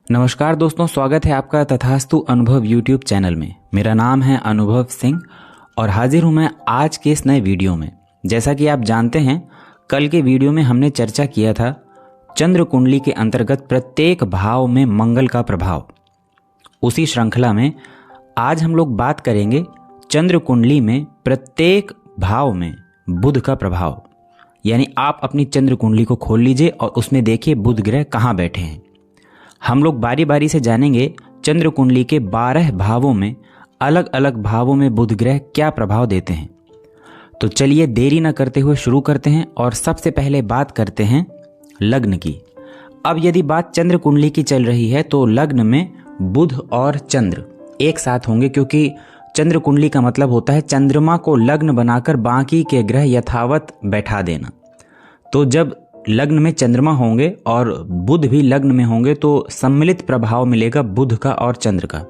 नमस्कार दोस्तों, स्वागत है आपका तथास्तु अनुभव यूट्यूब चैनल में। मेरा नाम है अनुभव सिंह और हाजिर हूं मैं आज के इस नए वीडियो में। जैसा कि आप जानते हैं, कल के वीडियो में हमने चर्चा किया था चंद्र कुंडली के अंतर्गत प्रत्येक भाव में मंगल का प्रभाव। उसी श्रृंखला में आज हम लोग बात करेंगे चंद्र कुंडली में प्रत्येक भाव में बुध का प्रभाव। यानी आप अपनी चंद्र कुंडली को खोल लीजिए और उसमें देखिए बुध ग्रह कहाँ बैठे हैं। हम लोग बारी बारी से जानेंगे चंद्र कुंडली के 12 भावों में अलग अलग भावों में बुध ग्रह क्या प्रभाव देते हैं। तो चलिए देरी न करते हुए शुरू करते हैं और सबसे पहले बात करते हैं लग्न की। अब यदि बात चंद्र कुंडली की चल रही है तो लग्न में बुध और चंद्र एक साथ होंगे, क्योंकि चंद्र कुंडली का मतलब होता है चंद्रमा को लग्न बनाकर बाकी के ग्रह यथावत बैठा देना। तो जब लग्न में चंद्रमा होंगे और बुध भी लग्न में होंगे तो सम्मिलित प्रभाव मिलेगा बुध का और चंद्र का।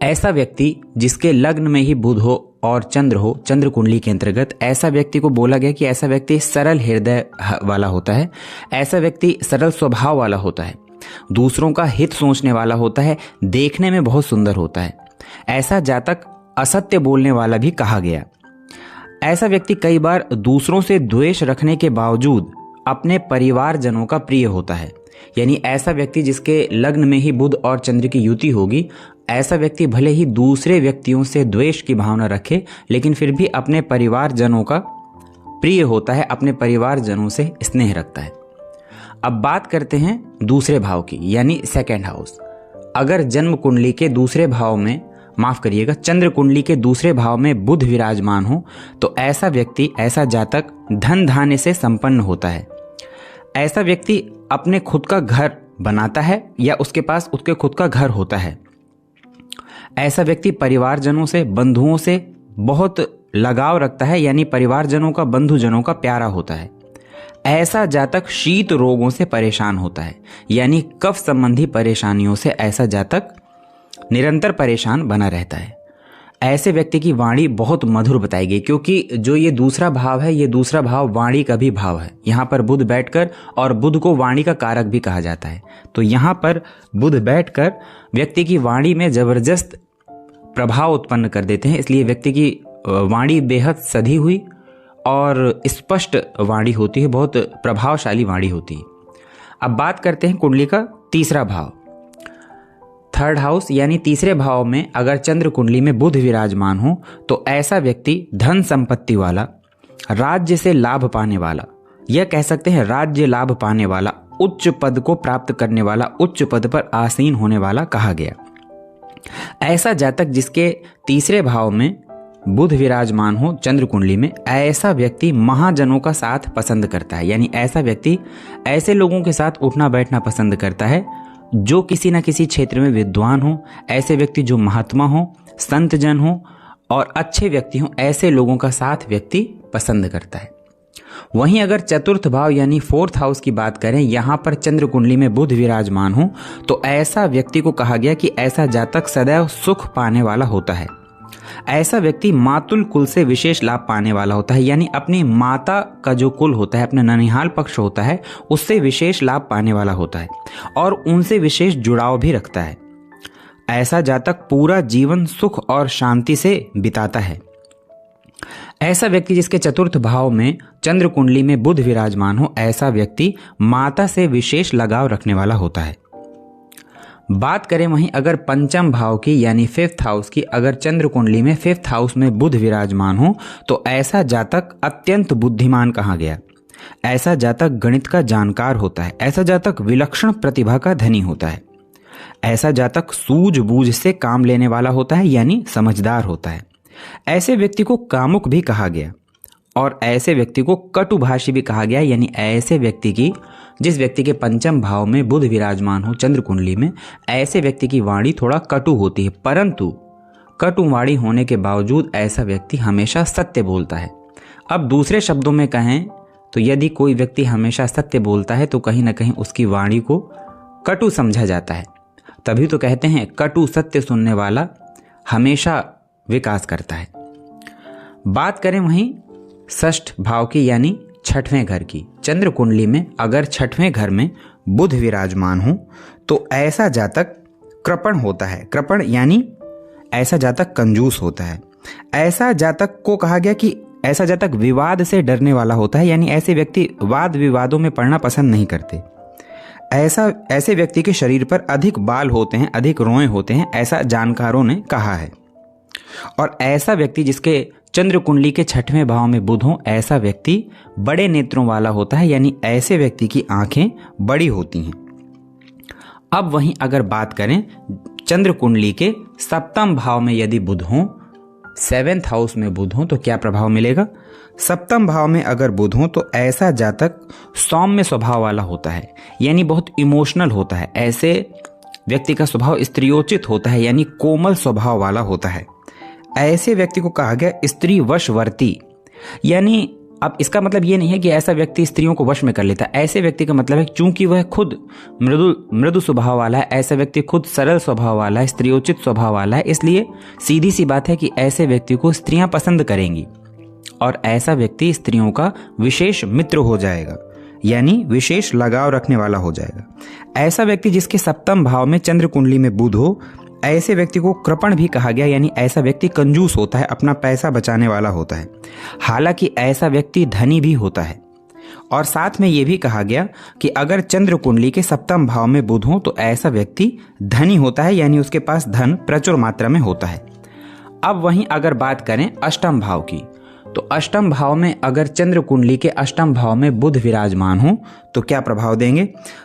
ऐसा व्यक्ति जिसके लग्न में ही बुध हो और चंद्र हो चंद्र कुंडली के अंतर्गत, ऐसा व्यक्ति को बोला गया कि ऐसा व्यक्ति सरल हृदय वाला होता है, ऐसा व्यक्ति सरल स्वभाव वाला होता है, दूसरों का हित सोचने वाला होता है, देखने में बहुत सुंदर होता है। ऐसा जातक असत्य बोलने वाला भी कहा गया। ऐसा व्यक्ति कई बार दूसरों से द्वेष रखने के बावजूद अपने परिवारजनों का प्रिय होता है। यानी ऐसा व्यक्ति जिसके लग्न में ही बुध और चंद्र की युति होगी, ऐसा व्यक्ति भले ही दूसरे व्यक्तियों से द्वेष की भावना रखे लेकिन फिर भी अपने परिवारजनों का प्रिय होता है, अपने परिवारजनों से स्नेह रखता है। अब बात करते हैं दूसरे भाव की, यानी सेकेंड हाउस। अगर जन्म कुंडली के दूसरे भाव में, माफ करिएगा, चंद्र कुंडली के दूसरे भाव में बुध विराजमान हो तो ऐसा व्यक्ति, ऐसा जातक धन धान्य से संपन्न होता है। ऐसा व्यक्ति अपने खुद का घर बनाता है या उसके पास उसके खुद का घर होता है। ऐसा व्यक्ति परिवारजनों से, बंधुओं से बहुत लगाव रखता है, यानी परिवारजनों का, बंधुजनों का प्यारा होता है। ऐसा जातक शीत रोगों से परेशान होता है, यानी कफ संबंधी परेशानियों से ऐसा जातक निरंतर परेशान बना रहता है। ऐसे व्यक्ति की वाणी बहुत मधुर बताई गई, क्योंकि जो ये दूसरा भाव है, ये दूसरा भाव वाणी का भी भाव है। यहाँ पर बुध बैठकर, और बुध को वाणी का कारक भी कहा जाता है, तो यहाँ पर बुध बैठकर व्यक्ति की वाणी में जबरदस्त प्रभाव उत्पन्न कर देते हैं। इसलिए व्यक्ति की वाणी बेहद सधी हुई और स्पष्ट वाणी होती है, बहुत प्रभावशाली वाणी होती है। अब बात करते हैं कुंडली का तीसरा भाव, थर्ड हाउस, यानी तीसरे भाव में अगर चंद्र कुंडली में बुध विराजमान हो तो ऐसा व्यक्ति धन संपत्ति वाला, राज्य से लाभ पाने वाला, यह कह सकते हैं राज्य लाभ पाने वाला, उच्च पद को प्राप्त करने वाला, उच्च पद पर आसीन होने वाला कहा गया। ऐसा जातक जिसके तीसरे भाव में बुध विराजमान हो चंद्र कुंडली में, ऐसा व्यक्ति महाजनों का साथ पसंद करता है। यानी ऐसा व्यक्ति ऐसे लोगों के साथ उठना बैठना पसंद करता है जो किसी न किसी क्षेत्र में विद्वान हो, ऐसे व्यक्ति जो महात्मा हो, संत जन हो और अच्छे व्यक्ति हो, ऐसे लोगों का साथ व्यक्ति पसंद करता है। वहीं अगर चतुर्थ भाव यानी फोर्थ हाउस की बात करें, यहां पर चंद्र कुंडली में बुध विराजमान हो तो ऐसा व्यक्ति को कहा गया कि ऐसा जातक सदैव सुख पाने वाला होता है। ऐसा व्यक्ति मातुल कुल से विशेष लाभ पाने वाला होता है, यानी अपनी माता का जो कुल होता है, अपना ननिहाल पक्ष होता है, उससे विशेष लाभ पाने वाला होता है और उनसे विशेष जुड़ाव भी रखता है। ऐसा जातक पूरा जीवन सुख और शांति से बिताता है। ऐसा व्यक्ति जिसके चतुर्थ भाव में चंद्र कुंडली में बुध विराजमान हो, ऐसा व्यक्ति माता से विशेष लगाव रखने वाला होता है। बात करें वहीं अगर पंचम भाव की, यानी फिफ्थ हाउस की, अगर चंद्र कुंडली में फिफ्थ हाउस में बुध विराजमान हो तो ऐसा जातक अत्यंत बुद्धिमान कहा गया। ऐसा जातक गणित का जानकार होता है। ऐसा जातक विलक्षण प्रतिभा का धनी होता है। ऐसा जातक सूझबूझ से काम लेने वाला होता है, यानी समझदार होता है। ऐसे व्यक्ति को कामुक भी कहा गया और ऐसे व्यक्ति को कटुभाषी भी कहा गया। यानी ऐसे व्यक्ति की, जिस व्यक्ति के पंचम भाव में बुध विराजमान हो चंद्र कुंडली में, ऐसे व्यक्ति की वाणी थोड़ा कटु होती है, परंतु कटु वाणी होने के बावजूद ऐसा व्यक्ति हमेशा सत्य बोलता है। अब दूसरे शब्दों में कहें तो यदि कोई व्यक्ति हमेशा सत्य बोलता है तो कहीं ना कहीं उसकी वाणी को कटु समझा जाता है। तभी तो कहते हैं कटु सत्य सुनने वाला हमेशा विकास करता है। बात करें वहीं षष्ठ भाव की, यानी छठवें घर की। चंद्र कुंडली में अगर छठवें घर में बुध विराजमान हो तो ऐसा जातक कृपण होता है। कृपण यानी ऐसा जातक कंजूस होता है। ऐसा जातक को कहा गया कि ऐसा जातक विवाद से डरने वाला होता है, यानी ऐसे व्यक्ति वाद विवादों में पड़ना पसंद नहीं करते। ऐसे व्यक्ति के शरीर पर अधिक बाल होते हैं, अधिक रोएं होते हैं, ऐसा जानकारों ने कहा है। और ऐसा व्यक्ति जिसके चंद्र कुंडली के 6वें भाव में बुध हो, ऐसा व्यक्ति बड़े नेत्रों वाला होता है, यानी ऐसे व्यक्ति की आंखें बड़ी होती हैं। अब वहीं अगर बात करें चंद्र कुंडली के 7वें भाव में यदि बुध हो, 7th हाउस में बुध हो, तो क्या प्रभाव मिलेगा? 7वें भाव में अगर बुध हो तो ऐसा जातक सौम्य स्वभाव वाला होता है, यानी बहुत इमोशनल होता है। ऐसे व्यक्ति का स्वभाव स्त्रियोचित होता है, यानी कोमल स्वभाव वाला होता है। ऐसे व्यक्ति को कहा गया स्त्री वशवर्ती, यानी अब इसका मतलब ये नहीं है कि ऐसा व्यक्ति स्त्रियों को वश में कर लेता है। ऐसे व्यक्ति का मतलब है चूंकि वह खुद मृदु स्वभाव वाला है, ऐसा व्यक्ति खुद सरल स्वभाव वाला है, स्त्रियोचित स्वभाव वाला है, इसलिए सीधी सी बात है कि ऐसे व्यक्ति को स्त्रियां पसंद करेंगी और ऐसा व्यक्ति स्त्रियों का विशेष मित्र हो जाएगा, यानी विशेष लगाव रखने वाला हो जाएगा। ऐसा व्यक्ति जिसके 7वें भाव में चंद्र कुंडली में बुध हो, ऐसे व्यक्ति को कृपण भी कहा गया, यानी ऐसा व्यक्ति कंजूस होता है, अपना पैसा बचाने वाला होता है। हालांकि ऐसा व्यक्ति धनी भी होता है। और साथ में यह भी कहा गया कि अगर चंद्र कुंडली के 7वें भाव में बुध हो तो ऐसा व्यक्ति धनी होता है, यानी उसके पास धन प्रचुर मात्रा में होता है। अब वहीं अगर बात करें 8वें भाव की, तो 8वें भाव में अगर चंद्र कुंडली के 8वें भाव में बुध विराजमान हो तो क्या प्रभाव देंगे?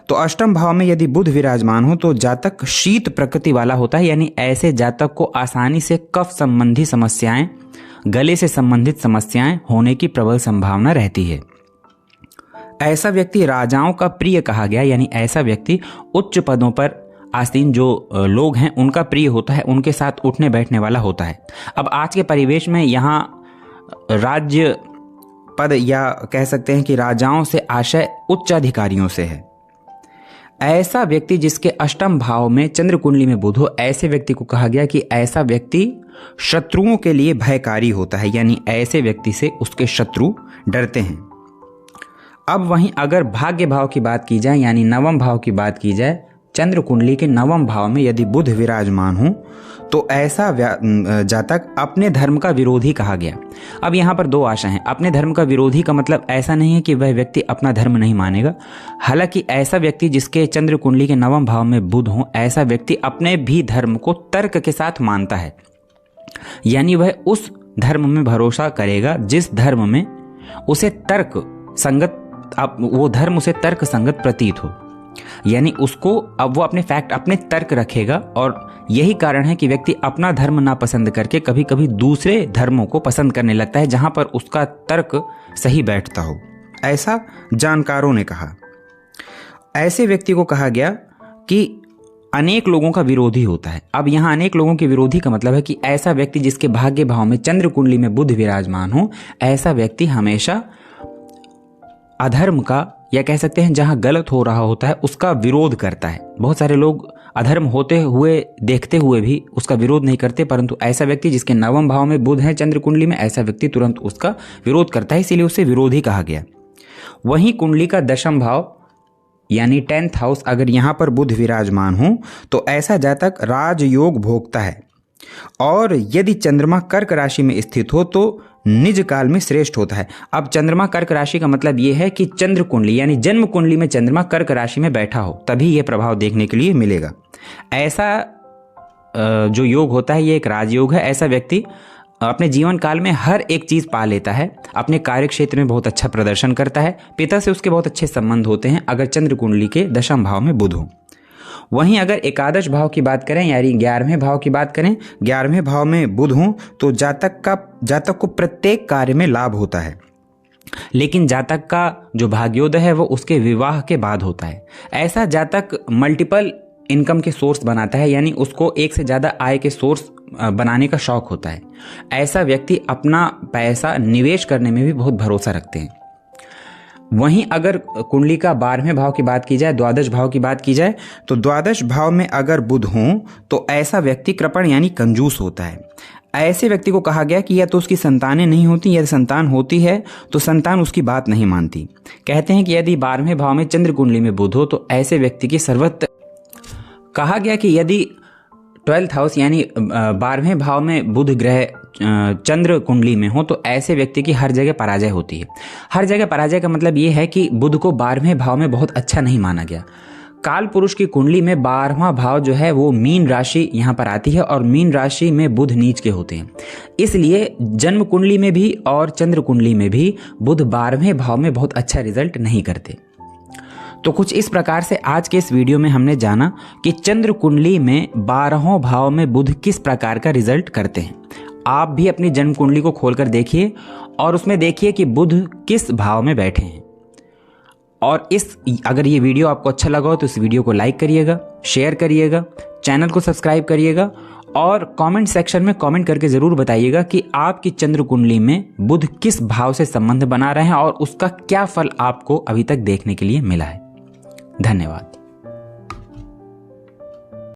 तो 8वें भाव में यदि बुध विराजमान हो तो जातक शीत प्रकृति वाला होता है, यानी ऐसे जातक को आसानी से कफ संबंधी समस्याएं, गले से संबंधित समस्याएं होने की प्रबल संभावना रहती है। ऐसा व्यक्ति राजाओं का प्रिय कहा गया, यानी ऐसा व्यक्ति उच्च पदों पर आसीन जो लोग हैं उनका प्रिय होता है, उनके साथ उठने बैठने वाला होता है। अब आज के परिवेश में यहाँ राज्य पद या कह सकते हैं कि राजाओं से आशय उच्च अधिकारियों से है। ऐसा व्यक्ति जिसके 8वें भाव में चंद्र कुंडली में बुध हो, ऐसे व्यक्ति को कहा गया कि ऐसा व्यक्ति शत्रुओं के लिए भयकारी होता है, यानी ऐसे व्यक्ति से उसके शत्रु डरते हैं। अब वहीं अगर भाग्य भाव की बात की जाए, यानी 9वें भाव की बात की जाए, चंद्र कुंडली के 9वें भाव में यदि बुध विराजमान हो तो ऐसा जातक अपने धर्म का विरोधी कहा गया। अब यहाँ पर दो आशा हैं। अपने धर्म का विरोधी का मतलब ऐसा नहीं है कि वह व्यक्ति अपना धर्म नहीं मानेगा। हालांकि ऐसा व्यक्ति जिसके चंद्र कुंडली के 9वें भाव में बुध हो, ऐसा व्यक्ति अपने भी धर्म को तर्क के साथ मानता है, यानी वह उस धर्म में भरोसा करेगा जिस धर्म में उसे तर्क संगत, वो धर्म उसे तर्क संगत प्रतीत हो, यानी उसको अब वो अपने फैक्ट, अपने तर्क रखेगा। और यही कारण है कि व्यक्ति अपना धर्म ना पसंद करके कभी कभी दूसरे धर्मों को पसंद करने लगता है जहां पर उसका तर्क सही बैठता हो, ऐसा जानकारों ने कहा। ऐसे व्यक्ति को कहा गया कि अनेक लोगों का विरोधी होता है। अब यहां अनेक लोगों के विरोधी का मतलब है कि ऐसा व्यक्ति जिसके भाग्य भाव में चंद्र कुंडली में बुध विराजमान हो, ऐसा व्यक्ति हमेशा अधर्म का, या कह सकते हैं जहां गलत हो रहा होता है उसका विरोध करता है। बहुत सारे लोग अधर्म होते हुए देखते हुए भी उसका विरोध नहीं करते, परंतु ऐसा व्यक्ति जिसके 9वें भाव में बुध है चंद्र कुंडली में, ऐसा व्यक्ति तुरंत उसका विरोध करता है, इसीलिए उसे विरोधी कहा गया। वहीं कुंडली का 10वां भाव यानी 10th हाउस अगर यहां पर बुध विराजमान हो तो ऐसा जातक राजयोग भोगता है। और यदि चंद्रमा कर्क राशि में स्थित हो तो निज काल में श्रेष्ठ होता है। अब चंद्रमा कर्क राशि का मतलब यह है कि चंद्र कुंडली यानी जन्म कुंडली में चंद्रमा कर्क राशि में बैठा हो, तभी यह प्रभाव देखने के लिए मिलेगा। ऐसा जो योग होता है यह एक राजयोग है। ऐसा व्यक्ति अपने जीवन काल में हर एक चीज पा लेता है, अपने कार्य क्षेत्र में बहुत अच्छा प्रदर्शन करता है, पिता से उसके बहुत अच्छे संबंध होते हैं अगर चंद्र कुंडली के 10वें भाव में बुध हो। वहीं अगर एकादश भाव की बात करें यानी 11वें भाव की बात करें, 11वें भाव में बुध हो तो जातक को प्रत्येक कार्य में लाभ होता है, लेकिन जातक का जो भाग्योदय है वो उसके विवाह के बाद होता है। ऐसा जातक मल्टीपल इनकम के सोर्स बनाता है, यानी उसको एक से ज्यादा आय के सोर्स बनाने का शौक होता है। ऐसा व्यक्ति अपना पैसा निवेश करने में भी बहुत भरोसा रखते हैं। वहीं अगर कुंडली का 12वें भाव की बात की जाए, द्वादश भाव की बात की जाए, तो द्वादश भाव में अगर बुध हो तो ऐसा व्यक्ति कृपण यानी कंजूस होता है। ऐसे व्यक्ति को कहा गया कि या तो उसकी संतानें नहीं होती, या संतान होती है तो संतान उसकी बात नहीं मानती। कहते हैं कि यदि 12वें भाव में चंद्र कुंडली में बुध हो तो ऐसे व्यक्ति की सर्वत्र कहा गया कि यदि 12th हाउस यानी 12वें भाव में बुध ग्रह चंद्र कुंडली में हो तो ऐसे व्यक्ति की हर जगह पराजय होती है। हर जगह पराजय का मतलब ये है कि बुध को 12वें भाव में बहुत अच्छा नहीं माना गया। काल पुरुष की कुंडली में 12वां भाव जो है वो मीन राशि यहाँ पर आती है और मीन राशि में बुध नीच के होते हैं। इसलिए जन्म कुंडली में भी और चंद्र कुंडली में भी बुध 12वें भाव में बहुत अच्छा रिजल्ट नहीं करते। तो कुछ इस प्रकार से आज के इस वीडियो में हमने जाना कि चंद्र कुंडली में 12वां भाव में बुध किस प्रकार का रिजल्ट करते हैं। आप भी अपनी जन्म कुंडली को खोलकर देखिए और उसमें देखिए कि बुध किस भाव में बैठे हैं। और अगर ये वीडियो आपको अच्छा लगा हो तो इस वीडियो को लाइक करिएगा, शेयर करिएगा, चैनल को सब्सक्राइब करिएगा और कमेंट सेक्शन में कमेंट करके ज़रूर बताइएगा कि आपकी चंद्र कुंडली में बुध किस भाव से संबंध बना रहे हैं और उसका क्या फल आपको अभी तक देखने के लिए मिला है। धन्यवाद।